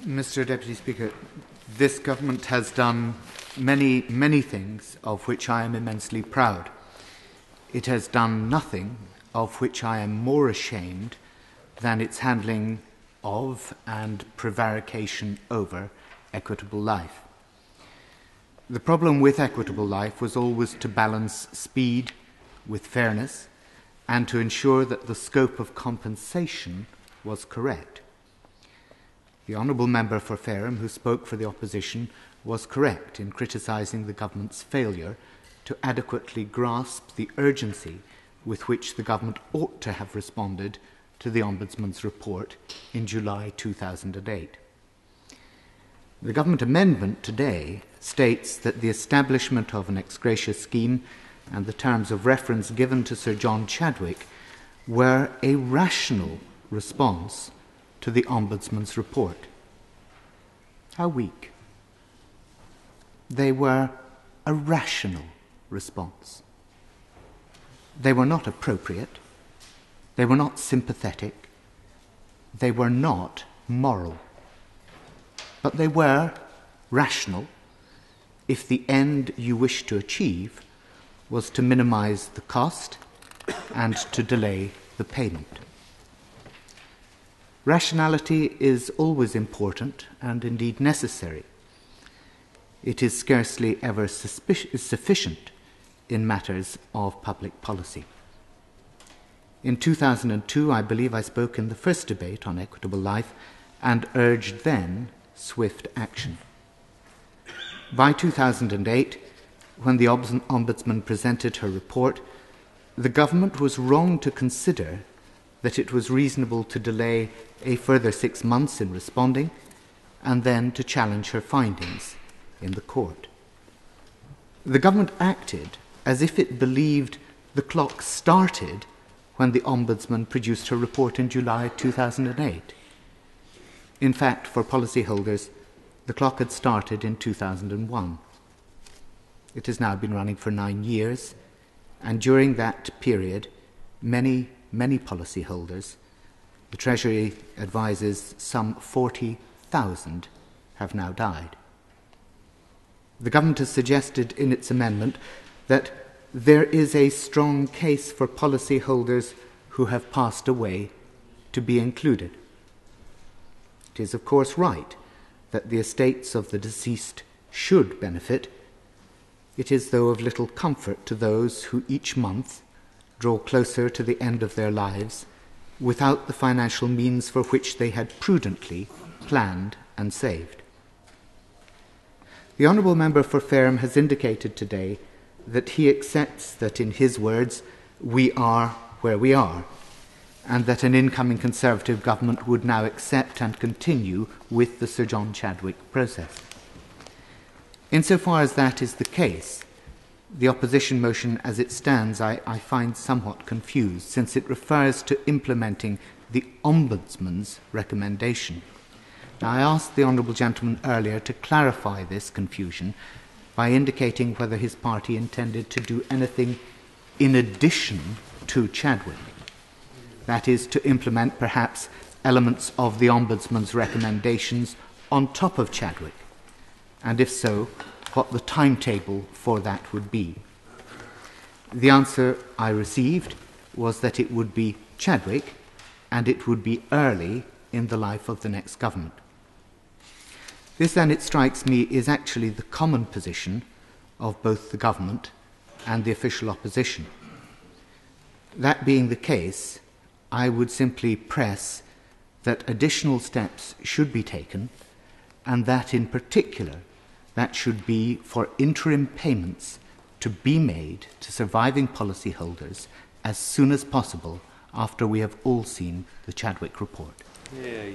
Mr. Deputy Speaker, this government has done many, many things of which I am immensely proud. It has done nothing of which I am more ashamed than its handling of and prevarication over Equitable Life. The problem with Equitable Life was always to balance speed with fairness and to ensure that the scope of compensation was correct. The Honourable Member for Fareham, who spoke for the opposition, was correct in criticising the government's failure to adequately grasp the urgency with which the government ought to have responded to the Ombudsman's report in July 2008. The government amendment today states that the establishment of an ex gratia scheme and the terms of reference given to Sir John Chadwick were a rational response to the Ombudsman's report. How weak. They were a rational response. They were not appropriate. They were not sympathetic. They were not moral. But they were rational if the end you wish to achieve was to minimize the cost and to delay the payment. Rationality is always important and indeed necessary. It is scarcely ever sufficient in matters of public policy. In 2002, I believe I spoke in the first debate on Equitable Life and urged then swift action. By 2008, when the Ombudsman presented her report, the government was wrong to consider that it was reasonable to delay a further 6 months in responding and then to challenge her findings in the court. The government acted as if it believed the clock started when the Ombudsman produced her report in July 2008. In fact, for policyholders, the clock had started in 2001. It has now been running for 9 years, and during that period, many policyholders, the Treasury advises some 40,000, have now died. The government has suggested in its amendment that there is a strong case for policyholders who have passed away to be included. It is, of course, right that the estates of the deceased should benefit. It is, though, of little comfort to those who each month draw closer to the end of their lives without the financial means for which they had prudently planned and saved. The Honourable Member for Fareham has indicated today that he accepts that, in his words, we are where we are, and that an incoming Conservative government would now accept and continue with the Sir John Chadwick process. Insofar as that is the case, the opposition motion as it stands I find somewhat confused, since it refers to implementing the Ombudsman's recommendation. Now, I asked the Honourable Gentleman earlier to clarify this confusion by indicating whether his party intended to do anything in addition to Chadwick. That is, to implement perhaps elements of the Ombudsman's recommendations on top of Chadwick, and if so, what the timetable for that would be. The answer I received was that it would be Chadwick, and it would be early in the life of the next government. This, then, it strikes me, is actually the common position of both the government and the official opposition. That being the case, I would simply press that additional steps should be taken, and that in particular that should be for interim payments to be made to surviving policyholders as soon as possible after we have all seen the Chadwick report. Yeah.